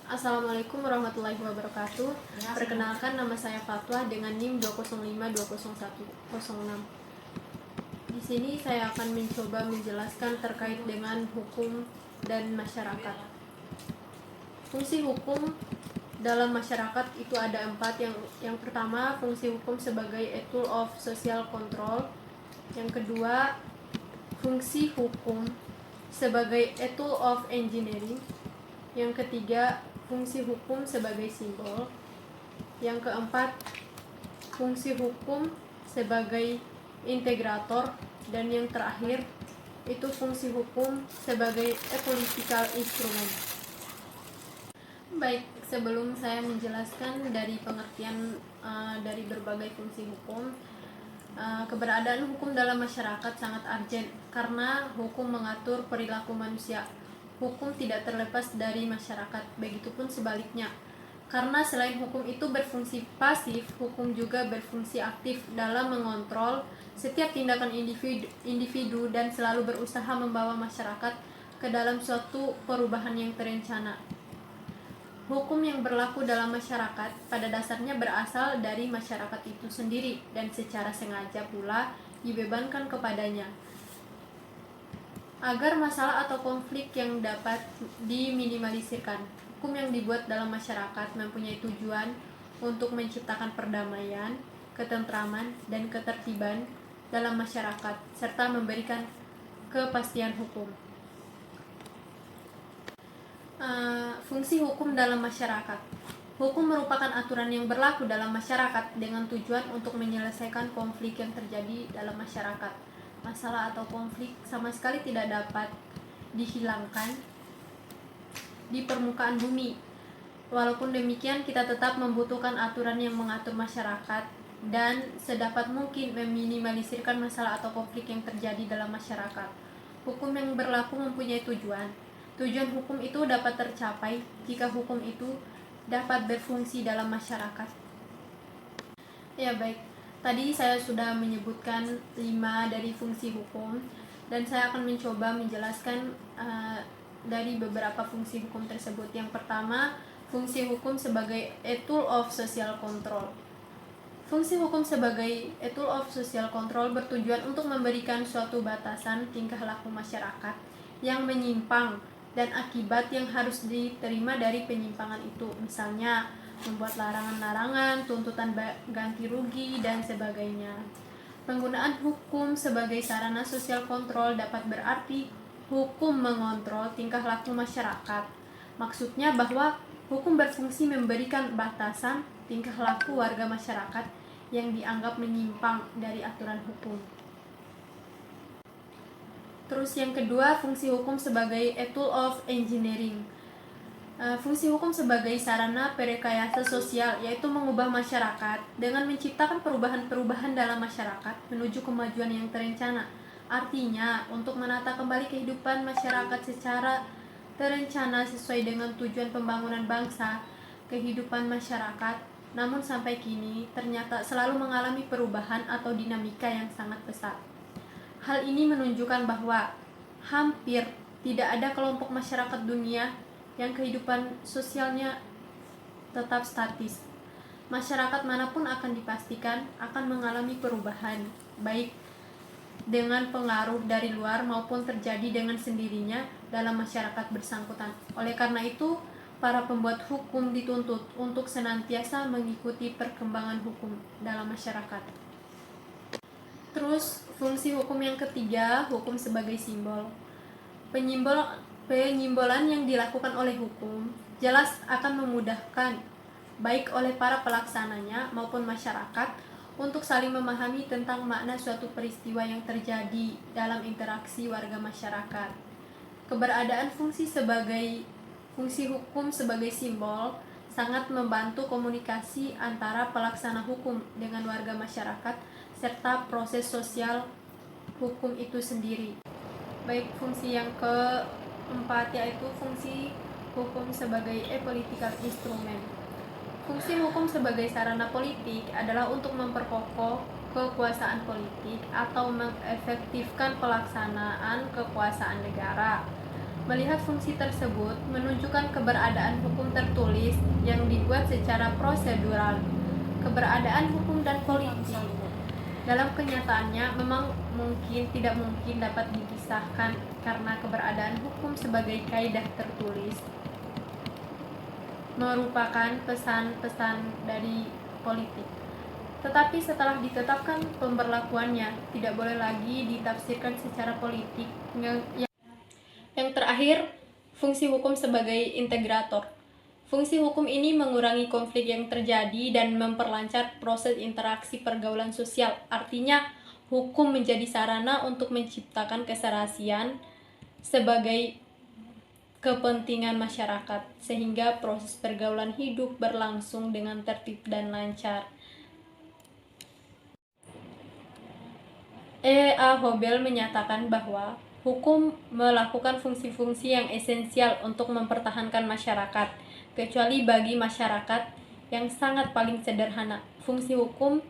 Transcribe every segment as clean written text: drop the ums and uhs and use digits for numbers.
Assalamualaikum warahmatullahi wabarakatuh. Perkenalkan, nama saya Fatwa dengan NIM 205201006. Di sini saya akan mencoba menjelaskan terkait dengan hukum dan masyarakat. Fungsi hukum dalam masyarakat itu ada 4. Yang pertama, fungsi hukum sebagai a tool of social control. Yang kedua, fungsi hukum sebagai a tool of engineering. Yang ketiga, fungsi hukum sebagai simbol. Yang keempat, fungsi hukum sebagai integrator. Dan yang terakhir, itu fungsi hukum sebagai a political instrument. Baik, sebelum saya menjelaskan dari pengertian dari berbagai fungsi hukum, keberadaan hukum dalam masyarakat sangat urgent karena hukum mengatur perilaku manusia. Hukum tidak terlepas dari masyarakat, begitupun sebaliknya. Karena selain hukum itu berfungsi pasif, hukum juga berfungsi aktif dalam mengontrol setiap tindakan individu dan selalu berusaha membawa masyarakat ke dalam suatu perubahan yang terencana. Hukum yang berlaku dalam masyarakat pada dasarnya berasal dari masyarakat itu sendiri dan secara sengaja pula dibebankan kepadanya, agar masalah atau konflik yang dapat diminimalisirkan. Hukum yang dibuat dalam masyarakat mempunyai tujuan untuk menciptakan perdamaian, ketentraman, dan ketertiban dalam masyarakat, serta memberikan kepastian hukum. Fungsi hukum dalam masyarakat. Hukum merupakan aturan yang berlaku dalam masyarakat dengan tujuan untuk menyelesaikan konflik yang terjadi dalam masyarakat. Masalah atau konflik sama sekali tidak dapat dihilangkan di permukaan bumi. Walaupun demikian, kita tetap membutuhkan aturan yang mengatur masyarakat dan sedapat mungkin meminimalisirkan masalah atau konflik yang terjadi dalam masyarakat. Hukum yang berlaku mempunyai tujuan. Tujuan hukum itu dapat tercapai jika hukum itu dapat berfungsi dalam masyarakat. Ya baik, tadi saya sudah menyebutkan 5 dari fungsi hukum dan saya akan mencoba menjelaskan dari beberapa fungsi hukum tersebut. Yang pertama, fungsi hukum sebagai a tool of social control. Fungsi hukum sebagai a tool of social control bertujuan untuk memberikan suatu batasan tingkah laku masyarakat yang menyimpang dan akibat yang harus diterima dari penyimpangan itu, misalnya membuat larangan-larangan, tuntutan ganti rugi, dan sebagainya. Penggunaan hukum sebagai sarana sosial kontrol dapat berarti hukum mengontrol tingkah laku masyarakat. Maksudnya bahwa hukum berfungsi memberikan batasan tingkah laku warga masyarakat yang dianggap menyimpang dari aturan hukum. Terus yang kedua, fungsi hukum sebagai a tool of engineering. Fungsi hukum sebagai sarana perekayasa sosial, yaitu mengubah masyarakat dengan menciptakan perubahan-perubahan dalam masyarakat menuju kemajuan yang terencana. Artinya, untuk menata kembali kehidupan masyarakat secara terencana sesuai dengan tujuan pembangunan bangsa, kehidupan masyarakat, namun sampai kini ternyata selalu mengalami perubahan atau dinamika yang sangat pesat. Hal ini menunjukkan bahwa hampir tidak ada kelompok masyarakat dunia yang kehidupan sosialnya tetap statis. Masyarakat manapun akan dipastikan akan mengalami perubahan, baik dengan pengaruh dari luar maupun terjadi dengan sendirinya dalam masyarakat bersangkutan. Oleh karena itu, para pembuat hukum dituntut untuk senantiasa mengikuti perkembangan hukum dalam masyarakat. Terus, fungsi hukum yang ketiga, hukum sebagai simbol. Penyimbolan yang dilakukan oleh hukum jelas akan memudahkan baik oleh para pelaksananya maupun masyarakat untuk saling memahami tentang makna suatu peristiwa yang terjadi dalam interaksi warga masyarakat. Keberadaan fungsi hukum sebagai simbol sangat membantu komunikasi antara pelaksana hukum dengan warga masyarakat serta proses sosial hukum itu sendiri. Baik, fungsi yang keempat yaitu fungsi hukum sebagai political instrument. Fungsi hukum sebagai sarana politik adalah untuk memperkokoh kekuasaan politik atau mengefektifkan pelaksanaan kekuasaan negara. Melihat fungsi tersebut menunjukkan keberadaan hukum tertulis yang dibuat secara prosedural, keberadaan hukum dan politik. Dalam kenyataannya memang tidak mungkin dapat dipisahkan karena keberadaan hukum sebagai kaidah tertulis merupakan pesan-pesan dari politik. Tetapi setelah ditetapkan pemberlakuannya, tidak boleh lagi ditafsirkan secara politik. Yang terakhir, fungsi hukum sebagai integrator. Fungsi hukum ini mengurangi konflik yang terjadi dan memperlancar proses interaksi pergaulan sosial. Artinya, hukum menjadi sarana untuk menciptakan keserasian sebagai kepentingan masyarakat, sehingga proses pergaulan hidup berlangsung dengan tertib dan lancar. E.A. Hobel menyatakan bahwa hukum melakukan fungsi-fungsi yang esensial untuk mempertahankan masyarakat, kecuali bagi masyarakat yang sangat paling sederhana. Fungsi hukum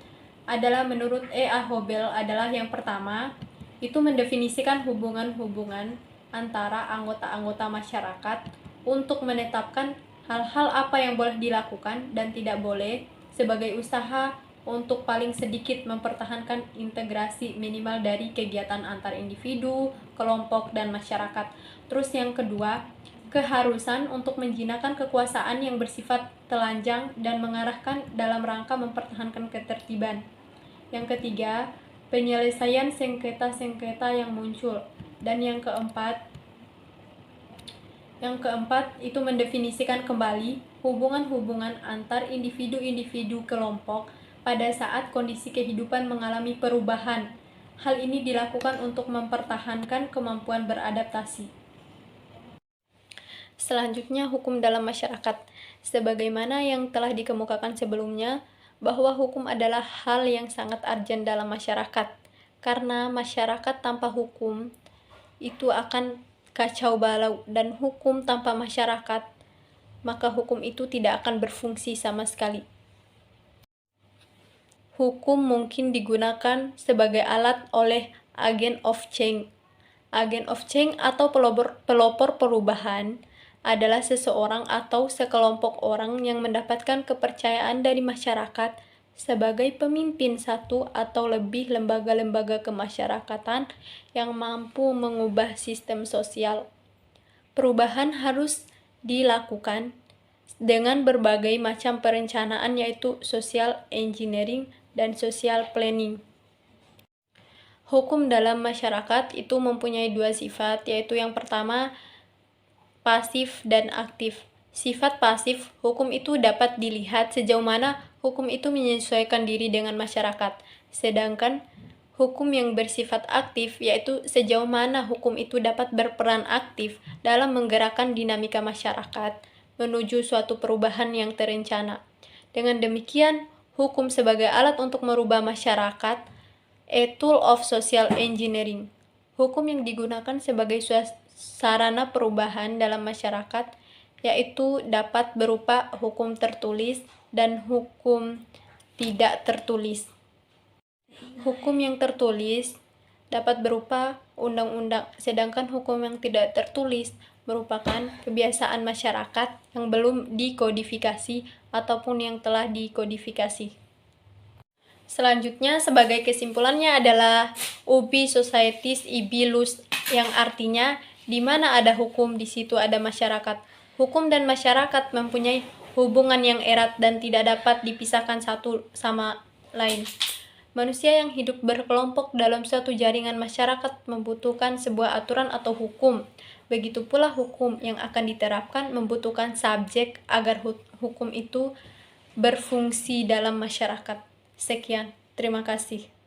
adalah menurut E.A. Hobel adalah yang pertama, itu mendefinisikan hubungan-hubungan antara anggota-anggota masyarakat untuk menetapkan hal-hal apa yang boleh dilakukan dan tidak boleh sebagai usaha untuk paling sedikit mempertahankan integrasi minimal dari kegiatan antar individu, kelompok, dan masyarakat. Terus yang kedua, keharusan untuk menjinakkan kekuasaan yang bersifat telanjang dan mengarahkan dalam rangka mempertahankan ketertiban. Yang ketiga, penyelesaian sengketa-sengketa yang muncul. Dan yang keempat itu mendefinisikan kembali hubungan-hubungan antar individu-individu kelompok pada saat kondisi kehidupan mengalami perubahan. Hal ini dilakukan untuk mempertahankan kemampuan beradaptasi. Selanjutnya, hukum dalam masyarakat. Sebagaimana yang telah dikemukakan sebelumnya, bahwa hukum adalah hal yang sangat urgent dalam masyarakat, karena masyarakat tanpa hukum itu akan kacau balau, dan hukum tanpa masyarakat, maka hukum itu tidak akan berfungsi sama sekali. Hukum mungkin digunakan sebagai alat oleh agent of change. Agent of change atau pelopor perubahan adalah seseorang atau sekelompok orang yang mendapatkan kepercayaan dari masyarakat sebagai pemimpin satu atau lebih lembaga-lembaga kemasyarakatan yang mampu mengubah sistem sosial. Perubahan harus dilakukan dengan berbagai macam perencanaan, yaitu social engineering dan social planning. Hukum dalam masyarakat itu mempunyai dua sifat, yaitu yang pertama, pasif dan aktif. Sifat pasif, hukum itu dapat dilihat sejauh mana hukum itu menyesuaikan diri dengan masyarakat. Sedangkan hukum yang bersifat aktif, yaitu sejauh mana hukum itu dapat berperan aktif dalam menggerakkan dinamika masyarakat menuju suatu perubahan yang terencana. Dengan demikian, hukum sebagai alat untuk merubah masyarakat, a tool of social engineering. Hukum yang digunakan sebagai sarana perubahan dalam masyarakat, yaitu dapat berupa hukum tertulis dan hukum tidak tertulis. Hukum yang tertulis dapat berupa undang-undang, sedangkan hukum yang tidak tertulis merupakan kebiasaan masyarakat yang belum dikodifikasi ataupun yang telah dikodifikasi. Selanjutnya, sebagai kesimpulannya adalah ubi societas ibi lus, yang artinya di mana ada hukum, di situ ada masyarakat. Hukum dan masyarakat mempunyai hubungan yang erat dan tidak dapat dipisahkan satu sama lain. Manusia yang hidup berkelompok dalam suatu jaringan masyarakat membutuhkan sebuah aturan atau hukum. Begitu pula hukum yang akan diterapkan membutuhkan subjek agar hukum itu berfungsi dalam masyarakat. Sekian, terima kasih.